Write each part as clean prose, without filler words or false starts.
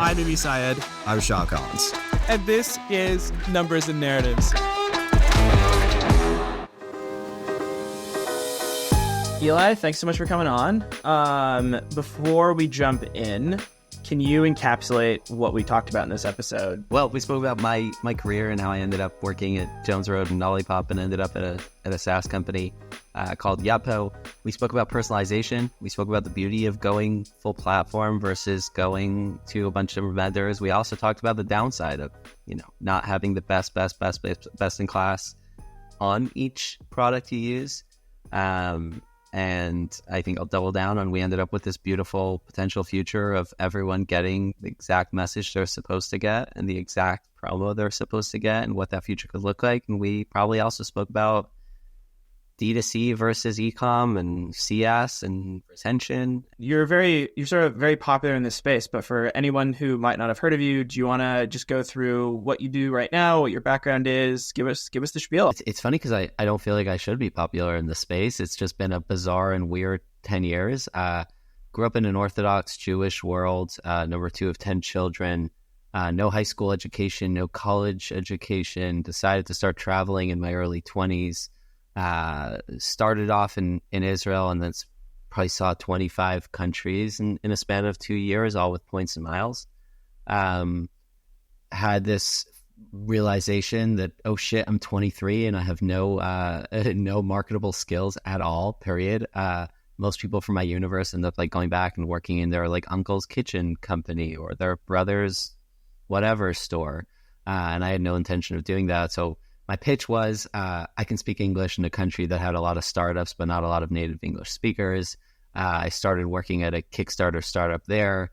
I'm Amy Syed. I'm Sean Collins. And this is Numbers and Narratives. Eli, thanks so much for coming on. Before we jump in, can you encapsulate what we talked about in this episode? Well, we spoke about my career and how I ended up working at Jones Road and Olipop and ended up at a SaaS company called Yotpo. We spoke about personalization. We spoke about the beauty of going full platform versus going to a bunch of vendors. We also talked about the downside of, not having the best in class on each product you use. And I think I'll double down on we ended up with this beautiful potential future of everyone getting the exact message they're supposed to get and the exact promo they're supposed to get and what that future could look like. And we probably also spoke about D2C versus e-com and CS and retention. You're sort of very popular in this space, but for anyone who might not have heard of you, do you want to just go through what you do right now, what your background is? Give us the spiel. It's funny because I don't feel like I should be popular in this space. It's just been a bizarre and weird 10 years. Grew up in an Orthodox Jewish world, number 2 of 10 children, no high school education, no college education, decided to start traveling in my early 20s. Started off in Israel and then probably saw 25 countries in a span of 2 years, all with points and miles. Had this realization that, oh shit, I'm 23 and I have no marketable skills at all, period. Most people from my universe end up going back and working in their uncle's kitchen company or their brother's whatever store. And I had no intention of doing that. So my pitch was, I can speak English in a country that had a lot of startups, but not a lot of native English speakers. I started working at a Kickstarter startup there.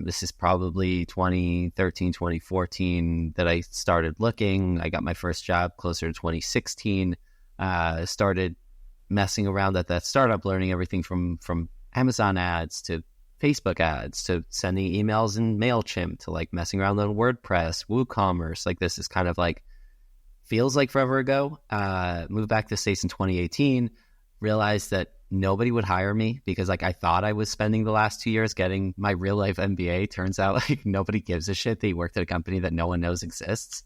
This is probably 2013, 2014 that I started looking. I got my first job closer to 2016. Started messing around at that startup, learning everything from Amazon ads to Facebook ads to sending emails in MailChimp to messing around on WordPress, WooCommerce. This is kind of feels like forever ago. Moved back to the States in 2018, realized that nobody would hire me because I thought I was spending the last 2 years getting my real life MBA. Turns out nobody gives a shit. They worked at a company that no one knows exists.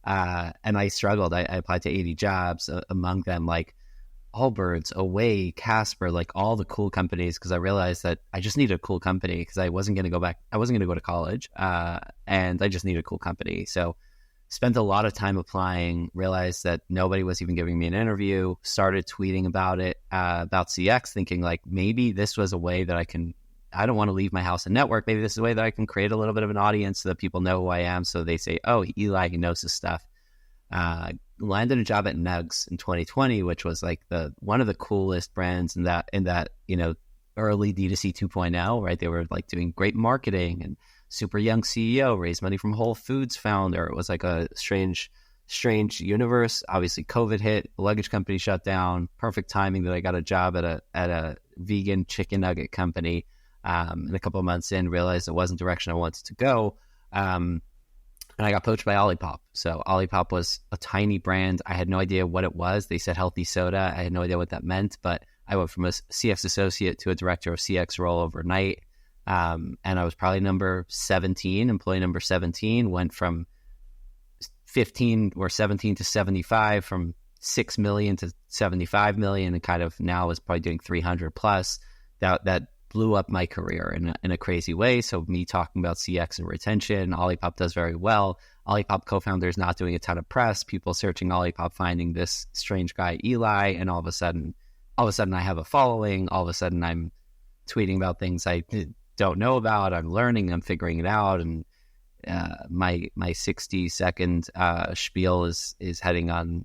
And I struggled. I applied to 80 jobs, among them Allbirds, Away, Casper, all the cool companies, because I realized that I just needed a cool company because I wasn't going to go back. I wasn't going to go to college, and I just needed a cool company. So spent a lot of time applying, realized that nobody was even giving me an interview, started tweeting about it, about CX, thinking maybe this was a way that I don't want to leave my house and network. Maybe this is a way that I can create a little bit of an audience so that people know who I am. So they say, oh, Eli, he knows his stuff. Landed a job at Nugs in 2020, which was one of the coolest brands in that, early D2C 2.0, right? They were doing great marketing and super young CEO, raised money from Whole Foods founder. It was a strange universe. Obviously, COVID hit, the luggage company shut down. Perfect timing that I got a job at a vegan chicken nugget company. And a couple of months in, realized it wasn't the direction I wanted to go. And I got poached by Olipop. So Olipop was a tiny brand. I had no idea what it was. They said healthy soda. I had no idea what that meant, but I went from a CX associate to a director of CX role overnight. And I was probably employee number 17, went from 15 or 17 to 75, from 6 million to 75 million, and kind of now is probably doing 300 plus. That blew up my career in a crazy way. So me talking about CX and retention, Olipop does very well. Olipop co-founder is not doing a ton of press. People searching Olipop, finding this strange guy, Eli, and all of a sudden I have a following. All of a sudden I'm tweeting about things I don't know about. I'm learning, I'm figuring it out, and my 60-second spiel is heading on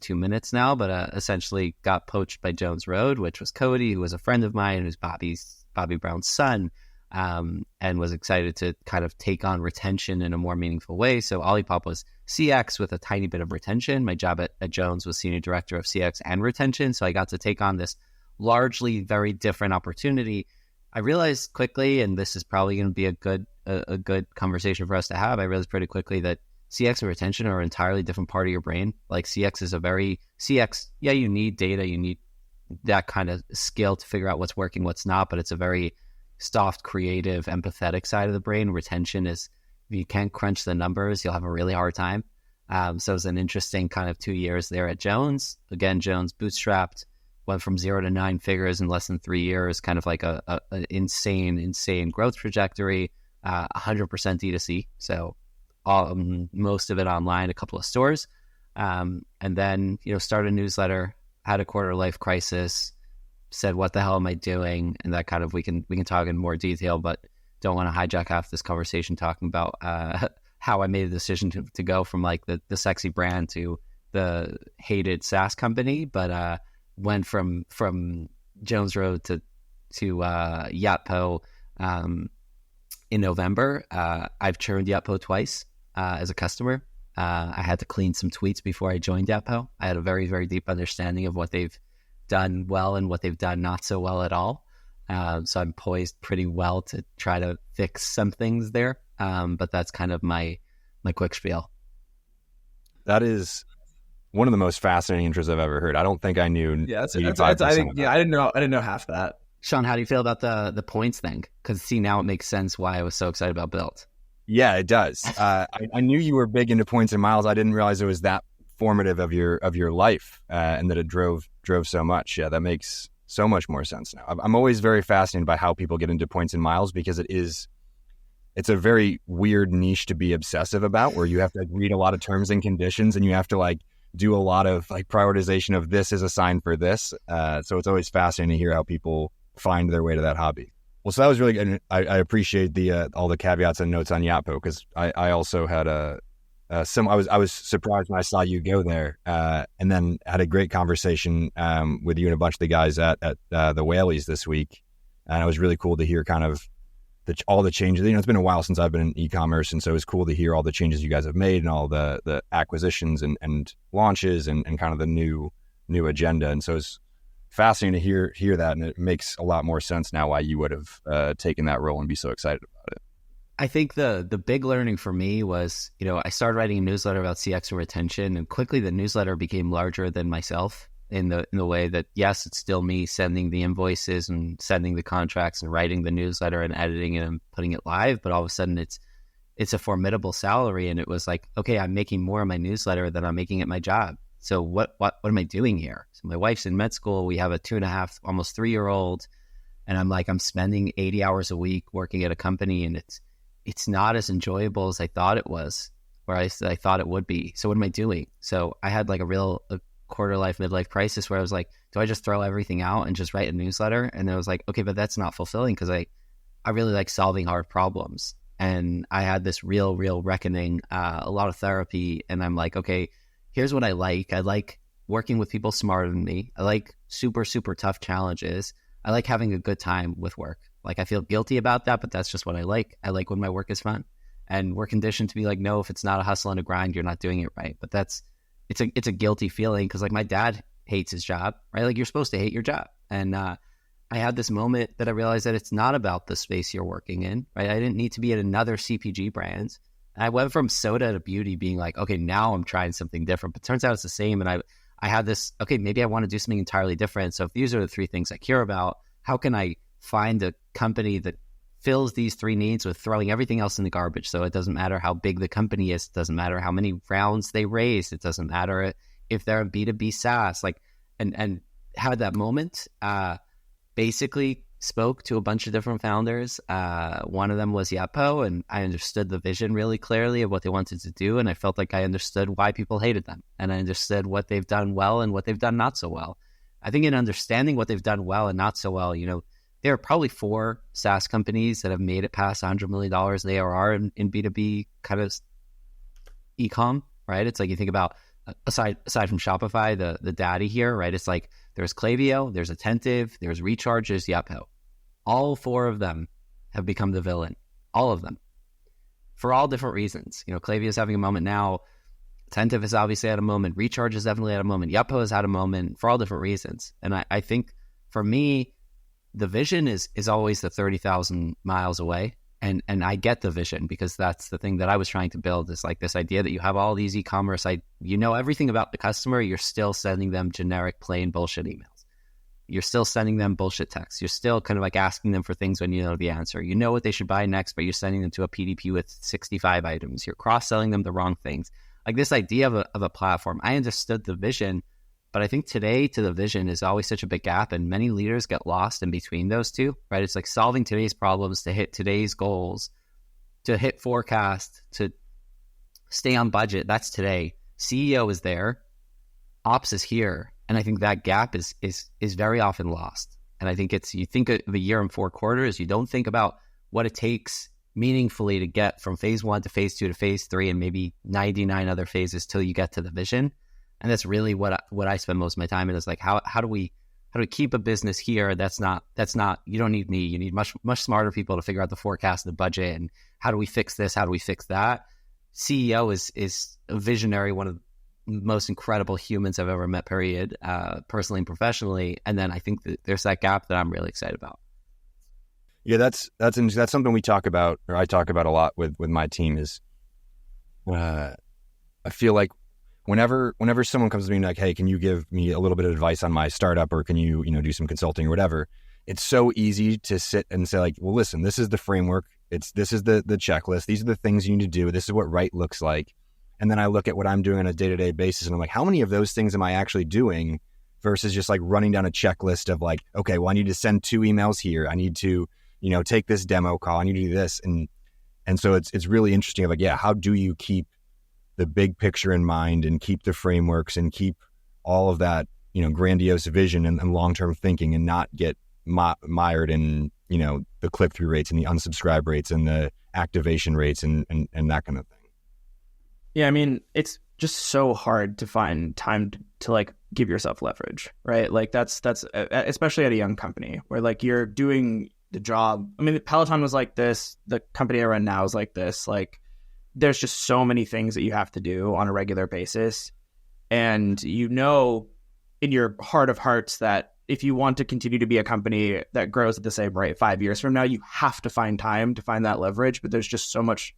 2 minutes now. But essentially got poached by Jones Road, which was Cody, who was a friend of mine, who's Bobby Brown's son, and was excited to kind of take on retention in a more meaningful way. So Olipop was CX with a tiny bit of retention. My job at Jones was senior director of CX and retention, so I got to take on this largely very different opportunity. I realized quickly, and this is probably going to be a good conversation for us to have, I realized pretty quickly that CX and retention are an entirely different part of your brain. CX is yeah, you need data, you need that kind of skill to figure out what's working, what's not, but it's a very soft, creative, empathetic side of the brain. Retention is, if you can't crunch the numbers, you'll have a really hard time. So it was an interesting kind of 2 years there at Jones. Again, Jones bootstrapped, went from 0 to 9 figures in less than 3 years, kind of like an insane growth trajectory, 100% D2C. So most of it online, a couple of stores. And then, started a newsletter, had a quarter life crisis, said, what the hell am I doing? And that kind of, we can talk in more detail, but don't want to hijack half this conversation talking about how I made a decision to go from like the sexy brand to the hated SaaS company, but went from Jones Road to Yotpo in November. I've churned Yotpo twice as a customer. I had to clean some tweets before I joined Yotpo. I had a very, very deep understanding of what they've done well and what they've done not so well at all. So I'm poised pretty well to try to fix some things there. But that's kind of my quick spiel. That is one of the most fascinating intros I've ever heard. I don't think I knew. Yeah, I didn't know half that. Sean, how do you feel about the points thing? Because see, now it makes sense why I was so excited about Built. Yeah, it does. I knew you were big into points and miles. I didn't realize it was that formative of your life, and that it drove so much. Yeah, that makes so much more sense now. I'm always very fascinated by how people get into points and miles, because it's a very weird niche to be obsessive about, where you have to read a lot of terms and conditions, and you have to do a lot of prioritization of this is a sign for this. So it's always fascinating to hear how people find their way to that hobby. Well, so that was really good. I appreciate all the caveats and notes on Yotpo, because I also had I was surprised when I saw you go there, and then had a great conversation with you and a bunch of the guys at the Whaleys this week, and it was really cool to hear kind of all the changes. It's been a while since I've been in e-commerce, and so it's cool to hear all the changes you guys have made and all the acquisitions and launches and kind of the new agenda. And so it's fascinating to hear that, and it makes a lot more sense now why you would have taken that role and be so excited about it. I think the big learning for me was, I started writing a newsletter about CX and retention, and quickly the newsletter became larger than myself in the way that, yes, it's still me sending the invoices and sending the contracts and writing the newsletter and editing it and putting it live, but all of a sudden it's a formidable salary, and it was like, okay, I'm making more in my newsletter than I'm making at my job. So what am I doing here? So my wife's in med school. We have a 2.5, almost 3-year-old, and I'm spending 80 hours a week working at a company, and it's not as enjoyable as I thought it was, or I thought it would be. So what am I doing? So I had like a quarter life, midlife crisis where I was like, do I just throw everything out and just write a newsletter? And I was like, okay, but that's not fulfilling, because I really like solving hard problems. And I had this real reckoning, a lot of therapy. And I'm like, okay, here's what I like. I like working with people smarter than me. I like super, super tough challenges. I like having a good time with work. I feel guilty about that, but that's just what I like. I like when my work is fun. And we're conditioned to be like, no, if it's not a hustle and a grind, you're not doing it right. But it's a guilty feeling, because my dad hates his job, right? You're supposed to hate your job. And I had this moment that I realized that it's not about the space you're working in, right? I didn't need to be at another CPG brand. And I went from soda to beauty being like, okay, now I'm trying something different, but turns out it's the same. And I had this, okay, maybe I want to do something entirely different. So if these are the 3 things I care about, how can I find a company that fills these 3 needs with throwing everything else in the garbage? So it doesn't matter how big the company is. It doesn't matter how many rounds they raised. It doesn't matter if they're a B2B SaaS, and had that moment, basically spoke to a bunch of different founders. One of them was Yotpo, and I understood the vision really clearly of what they wanted to do. And I felt like I understood why people hated them, and I understood what they've done well and what they've done not so well. I think in understanding what they've done well and not so well, there are probably 4 SaaS companies that have made it past $100 million in ARR in B2B kind of e-com, right? It's like you think about, aside from Shopify, the daddy here, right? It's like there's Klaviyo, there's Attentive, there's Recharge, there's Yotpo. All 4 of them have become the villain. All of them. For all different reasons. Klaviyo is having a moment now. Attentive is obviously at a moment. Recharge is definitely at a moment. Yotpo has had a moment for all different reasons. And I think for me, the vision is always the 30,000 miles away. And I get the vision, because that's the thing that I was trying to build, is this idea that you have all these e-commerce, everything about the customer, you're still sending them generic, plain bullshit emails. You're still sending them bullshit texts. You're still kind of like asking them for things when you know the answer. You know what they should buy next, but you're sending them to a PDP with 65 items. You're cross-selling them the wrong things. Like this idea of a platform, I understood the vision, but I think today to the vision is always such a big gap, and many leaders get lost in between those two, right? It's like solving today's problems to hit today's goals, to hit forecast, to stay on budget. That's today. CEO is there, ops is here, and I think that gap is very often lost. And I think it's, you think of a year and 4 quarters, you don't think about what it takes meaningfully to get from phase 1 to phase 2 to phase 3 and maybe 99 other phases till you get to the vision. And that's really what I spend most of my time in, is like, how do we keep a business here that's not, you don't need me, you need much smarter people to figure out the forecast and the budget, and how do we fix this, how do we fix that. CEO is a visionary, one of the most incredible humans I've ever met, period, personally and professionally. And then I think that there's that gap that I'm really excited about. Yeah, that's something we talk about, or I talk about a lot with my team, is I feel like whenever someone comes to me and like, hey, can you give me a little bit of advice on my startup, or can you do some consulting or whatever, it's so easy to sit and say like, well, listen, this is the framework, this is the checklist, these are the things you need to do, this is what right looks like. And then I look at what I'm doing on a day-to-day basis and I'm like, how many of those things am I actually doing, versus just like running down a checklist of like, okay, well, I need to send 2 emails here, I need to take this demo call, I need to do this. And so it's really interesting of like, yeah, how do you keep the big picture in mind and keep the frameworks and keep all of that, grandiose vision and long-term thinking, and not get mired in, the click-through rates and the unsubscribe rates and the activation rates and that kind of thing. Yeah, I mean, it's just so hard to find time to like give yourself leverage, right? Like that's especially at a young company where like you're doing the job. I mean, Peloton was like this, the company I run now is like this. Like there's just so many things that you have to do on a regular basis. And in your heart of hearts that if you want to continue to be a company that grows at the same rate 5 years from now, you have to find time to find that leverage. But there's just so much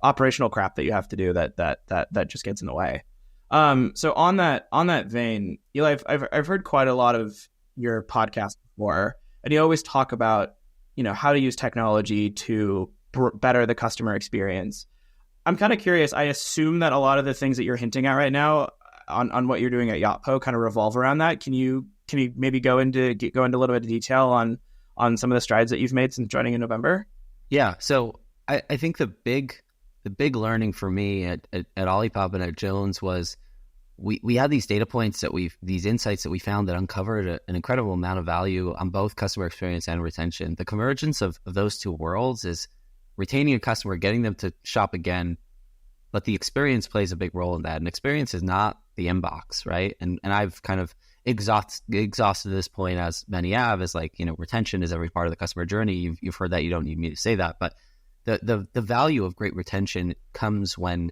operational crap that you have to do that just gets in the way. So on that vein, Eli, I've heard quite a lot of your podcast before, and you always talk about how to use technology to better the customer experience. I'm kind of curious. I assume that a lot of the things that you're hinting at right now on what you're doing at Yotpo kind of revolve around that. Can you maybe go into a little bit of detail on some of the strides that you've made since joining in November? Yeah. So I think the big learning for me at Olipop and at Jones was we had these data points these insights that we found that uncovered an incredible amount of value on both customer experience and retention. The convergence of those two worlds is retaining a customer, getting them to shop again, but the experience plays a big role in that. And experience is not the inbox, right? And I've kind of exhausted this point, as many have, is like, retention is every part of the customer journey. You've heard that. You don't need me to say that, but the value of great retention comes when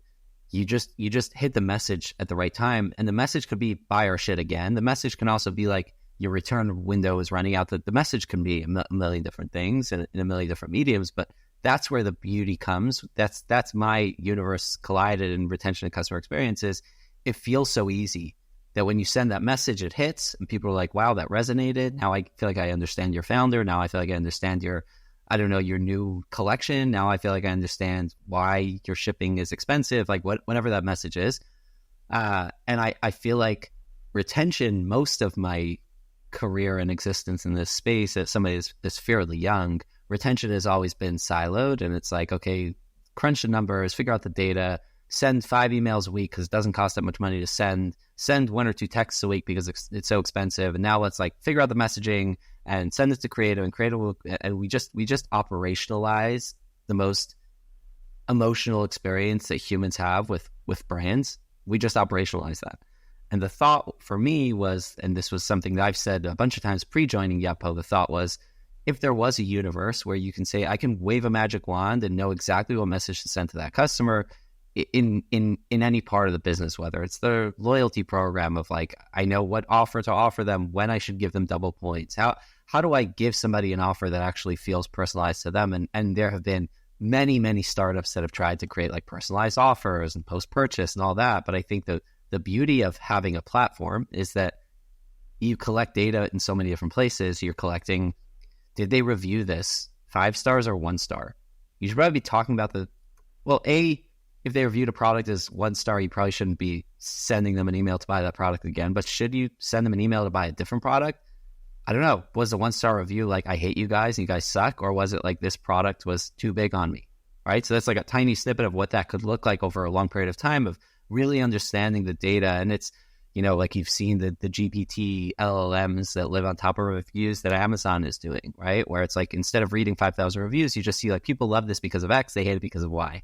you just hit the message at the right time. And the message could be buy our shit again. The message can also be like your return window is running out. The message can be a million different things and in a million different mediums, but that's where the beauty comes. That's my universe collided in retention and customer experiences. It feels so easy that when you send that message, it hits and people are like, wow, that resonated. Now I feel like I understand your founder. Now I feel like I understand your new collection. Now I feel like I understand why your shipping is expensive, like whatever that message is. And I feel like retention, most of my career and existence in this space, as somebody is fairly young, retention has always been siloed. And it's like, okay, crunch the numbers, figure out the data, send 5 emails a week because it doesn't cost that much money to send 1 or 2 texts a week because it's so expensive. And now let's like figure out the messaging and send it to creative, and creative will, and we just operationalize the most emotional experience that humans have with brands. We just operationalize that. And the thought for me was, and this was something that I've said a bunch of times pre-joining Yotpo, the thought was, if there was a universe where you can say, I can wave a magic wand and know exactly what message to send to that customer in any part of the business, whether it's the loyalty program of like, I know what offer to offer them, when I should give them double points. How do I give somebody an offer that actually feels personalized to them? And there have been many, many startups that have tried to create like personalized offers and post-purchase and all that. But I think the beauty of having a platform is that you collect data in so many different places. You're collecting, did they review this 5 stars or 1 star? You should probably be talking about if they reviewed a product as 1 star, you probably shouldn't be sending them an email to buy that product again. But should you send them an email to buy a different product? I don't know. Was the 1 star review like, I hate you guys and you guys suck? Or was it like, this product was too big on me, right? So that's like a tiny snippet of what that could look like over a long period of time of really understanding the data. And it's, like you've seen the GPT LLMs that live on top of reviews that Amazon is doing, right? Where it's like, instead of reading 5,000 reviews, you just see like, people love this because of X, they hate it because of Y.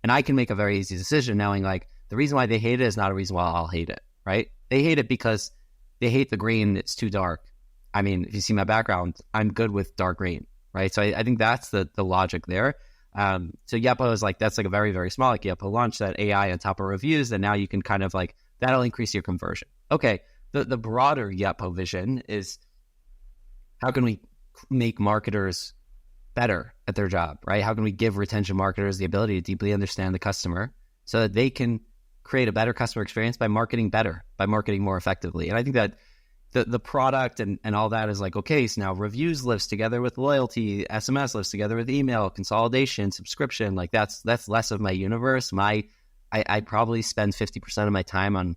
And I can make a very easy decision knowing like, the reason why they hate it is not a reason why I'll hate it, right? They hate it because they hate the green, it's too dark. I mean, if you see my background, I'm good with dark green, right? So I think that's the logic there. So Yotpo is like, that's like a very, very small, like Yotpo launched that AI on top of reviews, and now you can kind of like, that'll increase your conversion. Okay, the broader Yotpo vision is, how can we make marketers better at their job, right? How can we give retention marketers the ability to deeply understand the customer so that they can create a better customer experience by marketing better, by marketing more effectively? And I think that the product and all that is like, okay, so now reviews lives together with loyalty, SMS lives together with email, consolidation, subscription. Like that's less of my universe. I probably spend 50% of my time on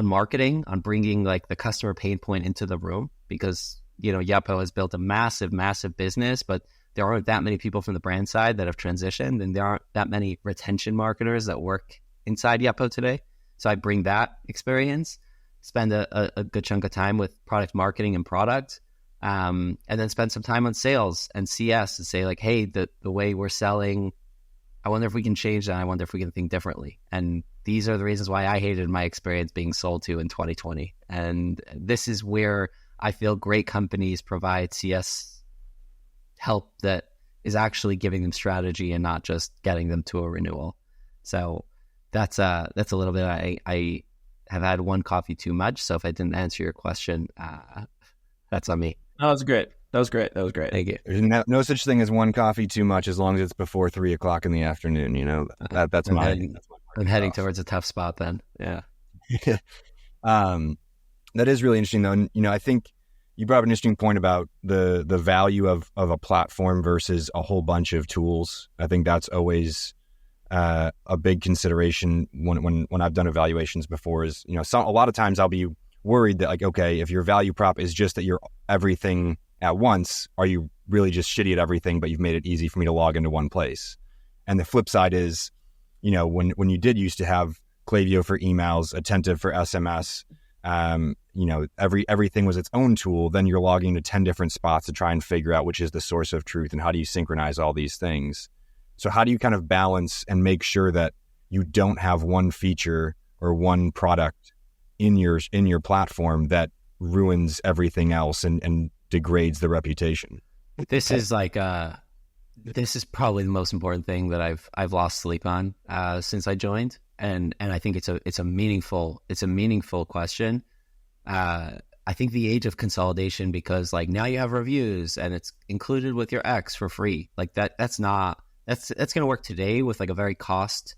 marketing, on bringing like the customer pain point into the room, because, Yotpo has built a massive, massive business, but there aren't that many people from the brand side that have transitioned, and there aren't that many retention marketers that work inside Yotpo today. So I bring that experience, spend a good chunk of time with product marketing and product, and then spend some time on sales and CS and say like, hey, the way we're selling, I wonder if we can change that. I wonder if we can think differently. And these are the reasons why I hated my experience being sold to in 2020. And this is where I feel great companies provide CS help that is actually giving them strategy and not just getting them to a renewal. So that's a little bit. I have had one coffee too much, so if I didn't answer your question, that's on me. No, that was great. That was great. Thank you. There's no such thing as one coffee too much, as long as it's before 3 o'clock in the afternoon. That's I'm heading towards a tough spot then. Yeah. That is really interesting though. And, I think you brought up an interesting point about the value of a platform versus a whole bunch of tools. I think that's always a big consideration when I've done evaluations before. Is a lot of times I'll be worried that like, okay, if your value prop is just that you're everything at once, are you really just shitty at everything, but you've made it easy for me to log into one place? And the flip side is, when you did used to have Klaviyo for emails, Attentive for SMS, everything was its own tool, then you're logging to 10 different spots to try and figure out which is the source of truth and how do you synchronize all these things. So how do you kind of balance and make sure that you don't have one feature or one product in your platform that ruins everything else and degrades the reputation? This is like this is probably the most important thing that I've lost sleep on since I joined, and I think it's a meaningful question. I think the age of consolidation, because like now you have reviews and it's included with your X for free. Like that's going to work today with like a very cost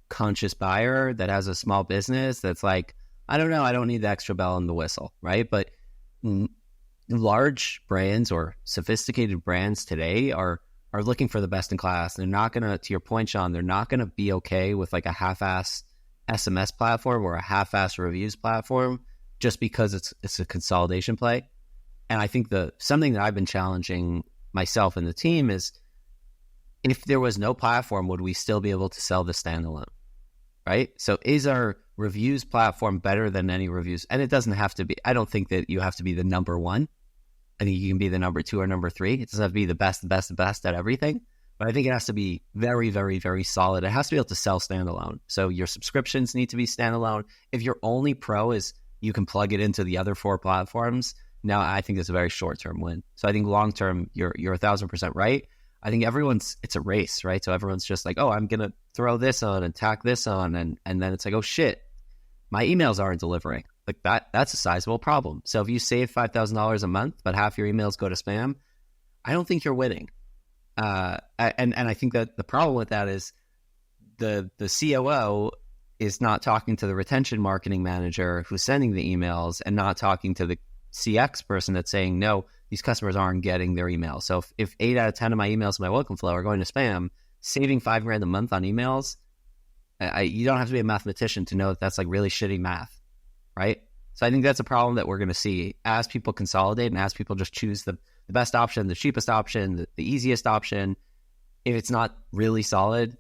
conscious buyer that has a small business that's like, I don't know, I don't need the extra bell and the whistle, right? But large brands or sophisticated brands today are looking for the best in class. They're not going to your point, Sean, they're not going to be okay with like a half-ass SMS platform or a half-ass reviews platform just because it's a consolidation play. And I think something that I've been challenging myself and the team is, if there was no platform, would we still be able to sell the standalone, right? So is our reviews platform better than any reviews? And it doesn't have to be, I don't think that you have to be the number one. I think you can be the number 2 or number 3. It doesn't have to be the best at everything. But I think it has to be very, very, very solid. It has to be able to sell standalone. So your subscriptions need to be standalone. If your only pro is you can plug it into the other 4 platforms, now I think it's a very short-term win. So I think long-term, you're 1,000% right. I think it's a race, right? So everyone's just like, oh, I'm going to throw this on and tack this on. And then it's like, oh shit, my emails aren't delivering. Like that's a sizable problem. So if you save $5,000 a month, but half your emails go to spam, I don't think you're winning. And I think that the problem with that is the COO is not talking to the retention marketing manager who's sending the emails and not talking to the CX person that's saying, no, these customers aren't getting their emails. So if 8 out of 10 of my emails in my welcome flow are going to spam, saving $5,000 a month on emails, you don't have to be a mathematician to know that that's like really shitty math, right? So I think that's a problem that we're going to see as people consolidate and as people just choose the best option, the cheapest option, the easiest option. If it's not really solid,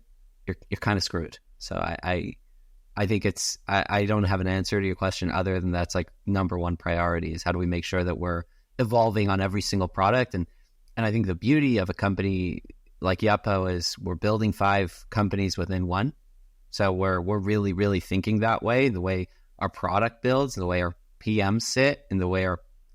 you're kind of screwed. So I think I don't have an answer to your question other than that's like number one priority is how do we make sure that we're evolving on every single product. And I think the beauty of a company like Yotpo is we're building 5 companies within one. So we're really, really thinking that way, the way our product builds, the way our PMs sit, and the way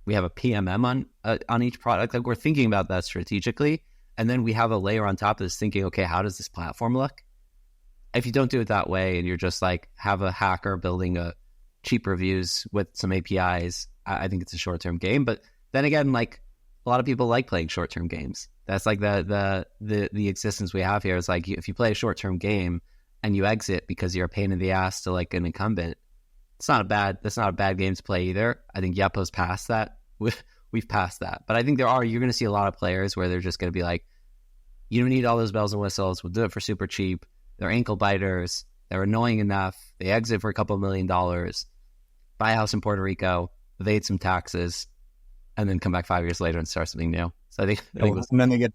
we have a PMM on each product. Like we're thinking about that strategically. And then we have a layer on top of this thinking, okay, how does this platform look? If you don't do it that way and you're just like have a hacker building a cheap reviews with some APIs, I think it's a short-term game. But then again, like a lot of people like playing short-term games. That's like the existence we have here is like if you play a short-term game and you exit because you're a pain in the ass to like an incumbent, that's not a bad game to play either. I think Yotpo's past that. We've passed that. But I think you're going to see a lot of players where they're just going to be like, you don't need all those bells and whistles. We'll do it for super cheap. They're ankle biters. They're annoying enough. They exit for a couple $1 million, buy a house in Puerto Rico, evade some taxes, and then come back 5 years later and start something new. So I think and then they get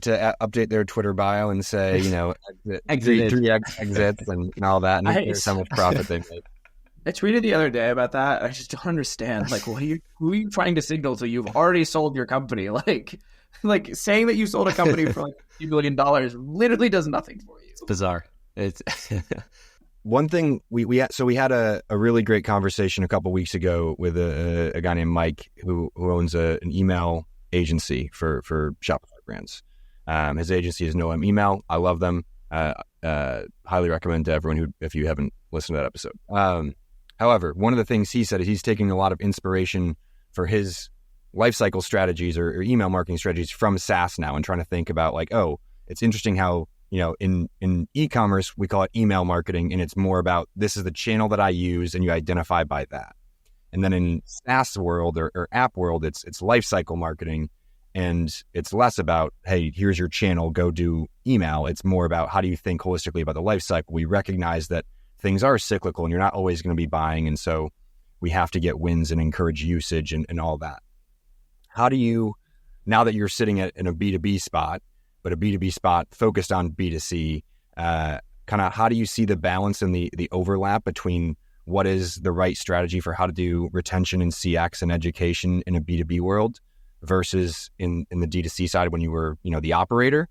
to update their Twitter bio and say, three exits and all that, and here's how much profit they made. I tweeted the other day about that. I just don't understand. Like, who are you trying to signal to? You've already sold your company. Like saying that you sold a company for like $2 billion literally does nothing for you. It's bizarre. It's one thing we had a really great conversation a couple weeks ago with a guy named Mike who owns an email agency for Shopify brands. His agency is Noam Email. I love them. Highly recommend to everyone if you haven't listened to that episode. However, one of the things he said is he's taking a lot of inspiration for his lifecycle strategies or email marketing strategies from SaaS now and trying to think about like, oh, it's interesting how, in e-commerce, we call it email marketing, and it's more about this is the channel that I use and you identify by that. And then in SaaS world or app world, it's lifecycle marketing, and it's less about, hey, here's your channel, go do email. It's more about how do you think holistically about the lifecycle. We recognize that things are cyclical and you're not always going to be buying. And so we have to get wins and encourage usage and all that. How do you, now that you're sitting in a B2B spot, but a B2B spot focused on B2C, kind of how do you see the balance and the overlap between what is the right strategy for how to do retention and CX and education in a B2B world versus in the D2C side when you were, the operator,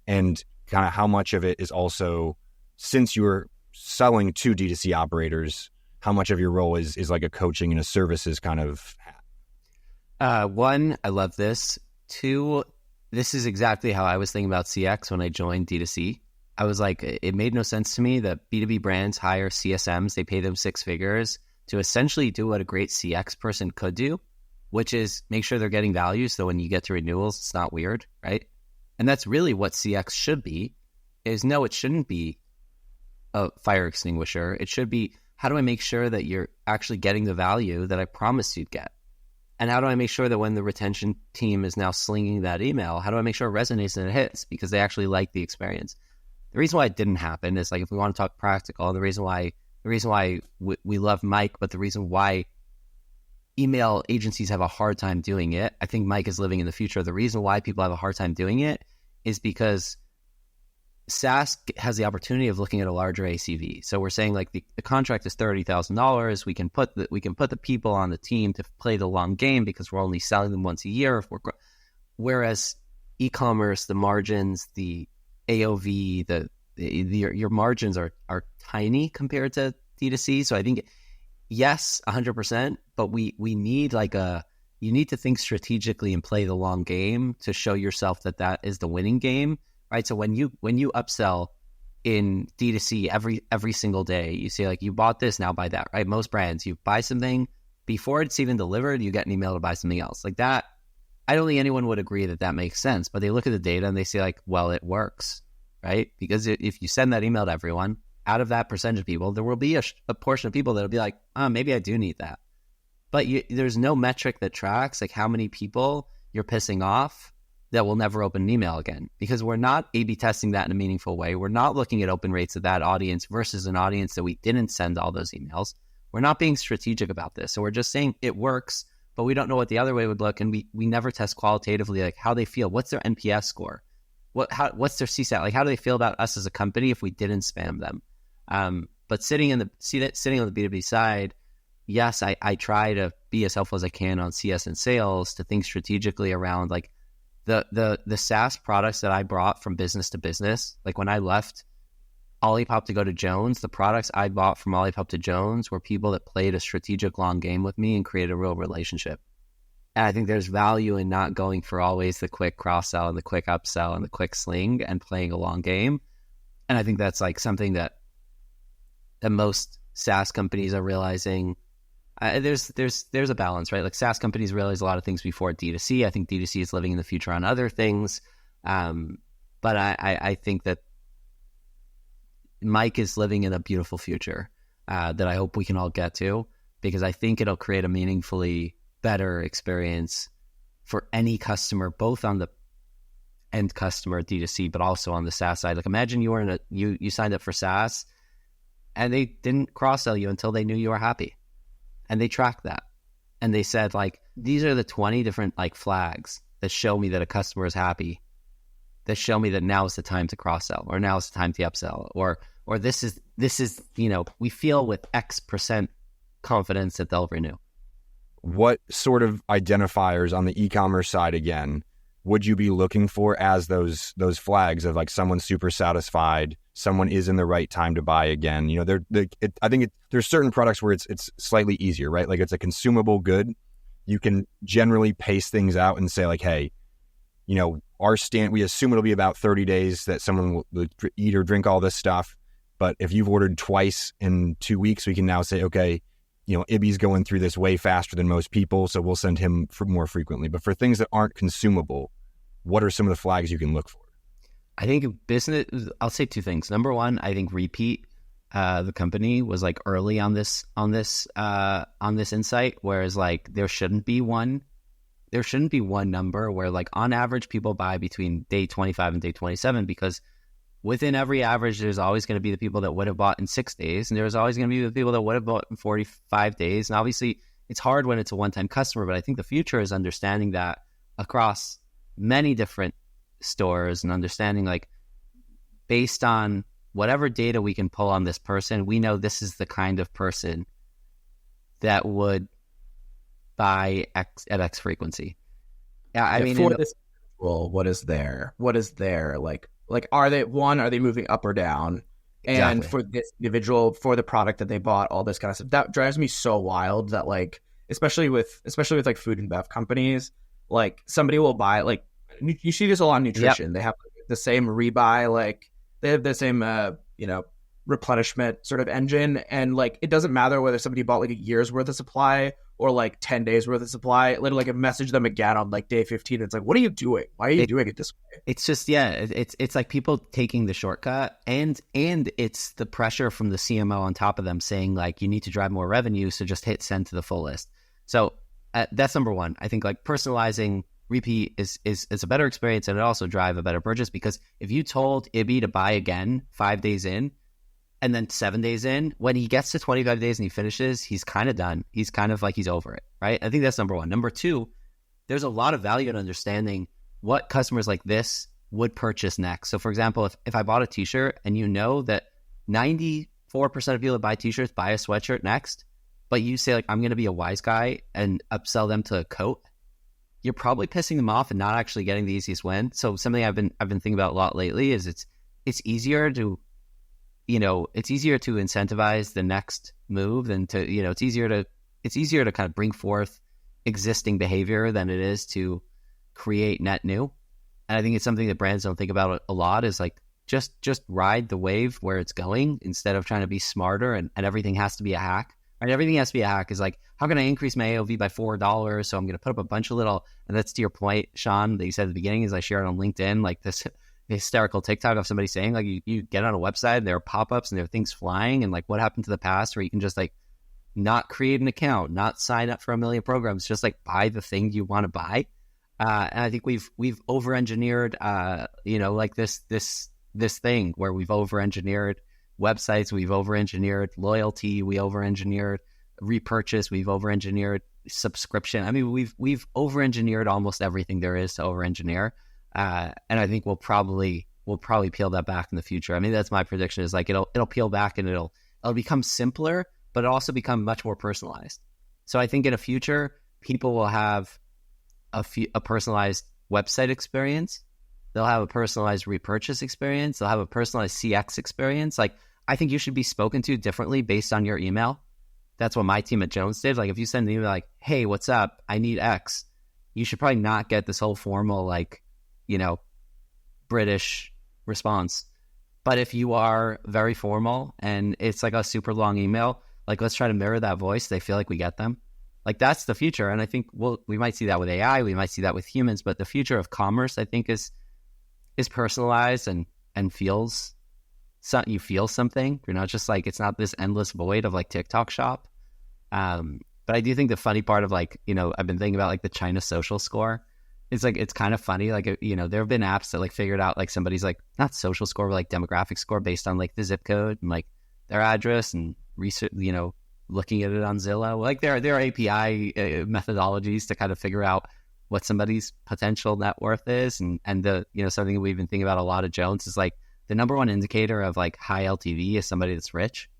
and kind of how much of it is also, since you were selling to D2C operators, how much of your role is like a coaching and a services kind of hat? One, I love this. Two, this is exactly how I was thinking about CX when I joined D2C. I was like, it made no sense to me that B2B brands hire CSMs, they pay them 6 figures to essentially do what a great CX person could do, which is make sure they're getting value so when you get to renewals, it's not weird, right? And that's really what CX should be, is no, it shouldn't be a fire extinguisher. It should be, how do I make sure that you're actually getting the value that I promised you'd get? And how do I make sure that when the retention team is now slinging that email, how do I make sure it resonates and it hits because they actually like the experience? The reason why it didn't happen is like, if we want to talk practical, the reason why we love Mike, but the reason why email agencies have a hard time doing it, I think Mike is living in the future. The reason why people have a hard time doing it is because SaaS has the opportunity of looking at a larger ACV. So we're saying like the contract is $30,000. We can put the people on the team to play the long game because we're only selling them once a year. Whereas e-commerce, the margins, the AOV, your margins are tiny compared to D2C. So I think yes, 100%. But we need you need to think strategically and play the long game to show yourself that is the winning game. Right. So when you upsell in D2C every single day, you say like, you bought this, now buy that, right? Most brands, you buy something before it's even delivered, you get an email to buy something else like that. I don't think anyone would agree that makes sense, but they look at the data and they say like, well, it works, right? Because if you send that email to everyone out of that percentage of people, there will be a portion of people that'll be like, oh, maybe I do need that. But there's no metric that tracks like how many people you're pissing off that will never open an email again, because we're not A/B testing that in a meaningful way. We're not looking at open rates of that audience versus an audience that we didn't send all those emails. We're not being strategic about this. So we're just saying it works, but we don't know what the other way would look. And we never test qualitatively, like how they feel. What's their NPS score? What's their CSAT? Like, how do they feel about us as a company if we didn't spam them? But sitting on the B2B side, yes, I try to be as helpful as I can on CS and sales to think strategically around like the SaaS products that I brought from business to business. Like when I left Olipop to go to Jones, the products I bought from Olipop to Jones were people that played a strategic long game with me and created a real relationship. And I think there's value in not going for always the quick cross-sell and the quick upsell and the quick sling and playing a long game. And I think that's like something that most SaaS companies are realizing. There's a balance, right? Like SaaS companies realize a lot of things before D2C. I think D2C is living in the future on other things. But I think that Mike is living in a beautiful future that I hope we can all get to, because I think it'll create a meaningfully better experience for any customer, both on the end customer D2C, but also on the SaaS side. Like imagine you were you signed up for SaaS and they didn't cross-sell you until they knew you were happy. And they tracked that. And they said, like, these are the 20 different like flags that show me that a customer is happy, that show me that now is the time to cross-sell, or now is the time to upsell, or this is, we feel with X% confidence that they'll renew. What sort of identifiers on the e-commerce side, again, would you be looking for as those flags of like someone's super satisfied, someone is in the right time to buy again? I think there's certain products where it's slightly easier, right? Like it's a consumable good. You can generally pace things out and say like, hey, we assume it'll be about 30 days that someone will eat or drink all this stuff. But if you've ordered twice in 2 weeks, we can now say, okay, Ibby's going through this way faster than most people, so we'll send him for more frequently. But for things that aren't consumable, what are some of the flags you can look for? I think business, I'll say two things. Number one, I think Repeat, the company, was like early on this insight, whereas like there shouldn't be one number where like on average people buy between day 25 and day 27, because within every average, there's always going to be the people that would have bought in 6 days, and there's always going to be the people that would have bought in 45 days. And obviously, it's hard when it's a one-time customer, but I think the future is understanding that across many different stores and understanding like based on whatever data we can pull on this person, we know this is the kind of person that would buy at X frequency. Yeah, I mean, for this individual, what is their like are they moving up or down? And Exactly. for this individual, for the product that they bought, all this kind of stuff, that drives me so wild that like, especially with like food and bev companies, like somebody will buy, like you see this a lot in nutrition. Yep. They have the same rebuy, like they have the same, replenishment sort of engine. And like, it doesn't matter whether somebody bought like a year's worth of supply or like 10 days worth of supply. Literally like message them again on like day 15. It's like, what are you doing? Why are you doing it this way? It's just, it's like people taking the shortcut, and it's the pressure from the CMO on top of them saying like, you need to drive more revenue. So just hit send to the full list. So that's number one. I think like personalizing Repeat is a better experience, and it also drive a better purchase, because if you told Ibby to buy again 5 days in, and then 7 days in, when he gets to 25 days and he finishes, he's kind of done. He's kind of like, he's over it, right? I think that's number one. Number two, there's a lot of value in understanding what customers like this would purchase next. So for example, if I bought a t-shirt and you know that 94% of people that buy t-shirts buy a sweatshirt next, but you say like, I'm going to be a wise guy and upsell them to a coat, you're probably pissing them off and not actually getting the easiest win. So something I've been thinking about a lot lately is it's easier to incentivize the next move than to, it's easier to kind of bring forth existing behavior than it is to create net new. And I think it's something that brands don't think about a lot, is like, just ride the wave where it's going instead of trying to be smarter and everything has to be a hack. Right? Everything has to be a hack. Is like, how can I increase my AOV by $4? So I'm going to put up a bunch of little, and that's to your point, Sean, that you said at the beginning, is I share it on LinkedIn, like this, hysterical TikTok of somebody saying like you get on a website and there are pop-ups and there are things flying, and like what happened to the past where you can just like not create an account, not sign up for a million programs, just like buy the thing you want to buy. And I think we've over-engineered, like this thing where we've over-engineered websites, we've over-engineered loyalty, we over-engineered repurchase, we've over-engineered subscription. I mean, we've over-engineered almost everything there is to over-engineer, and I think we'll probably peel that back in the future. I mean, that's my prediction. Is like it'll peel back and it'll become simpler, but it'll also become much more personalized. So I think in the future, people will have a personalized website experience. They'll have a personalized repurchase experience. They'll have a personalized CX experience. Like, I think you should be spoken to differently based on your email. That's what my team at Jones did. Like, if you send an email like, hey, what's up? I need X. You should probably not get this whole formal, like, British response. But if you are very formal and it's like a super long email, like, let's try to mirror that voice. They feel like we get them. Like, that's the future. And I think we might see that with AI. We might see that with humans. But the future of commerce, I think, is personalized and feels you feel something. You're not just like, it's not this endless void of like TikTok shop. But I do think the funny part of like, I've been thinking about like the China social score. It's like, it's kind of funny. Like, there have been apps that like figured out like somebody's like, not social score, but like demographic score based on like the zip code and like their address and research, looking at it on Zillow. Like there are API methodologies to kind of figure out what somebody's potential net worth is. And the, something that we've been thinking about a lot at Jones is like the number one indicator of like high LTV is somebody that's rich,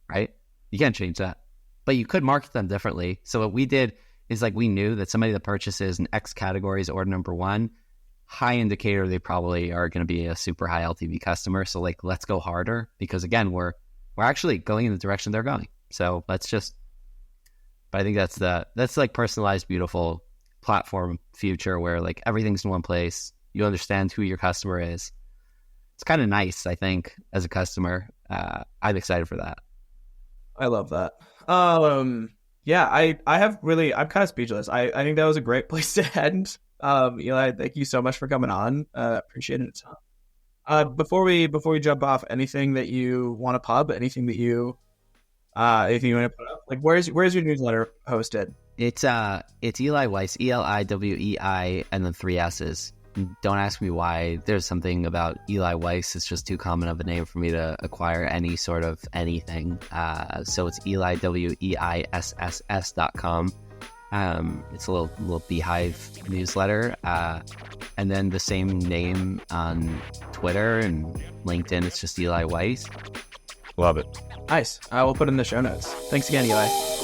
right? You can't change that, but you could market them differently. So what we did is like, we knew that somebody that purchases in X categories order number one, high indicator, they probably are going to be a super high LTV customer. So like, let's go harder, because again, we're actually going in the direction they're going. So but I think that's like personalized, beautiful platform future where like everything's in one place. You understand who your customer is. It's kind of nice, I think, as a customer. I'm excited for that. I love that. Yeah, I'm kind of speechless. I think that was a great place to end. Eli, thank you so much for coming on. Appreciate it. Before we jump off, anything that you want to pub? Anything that you want to put up? Like, where's your newsletter hosted? It's Eli Weiss, ELIWEI, and then 3 S's. Don't ask me why. There's something about Eli Weiss. It's just too common of a name for me to acquire any sort of anything. So it's ELIWEISSS.com. It's a little beehive newsletter. And then the same name on Twitter and LinkedIn. It's just Eli Weiss. Love it. Nice. We'll put it in the show notes. Thanks again, Eli.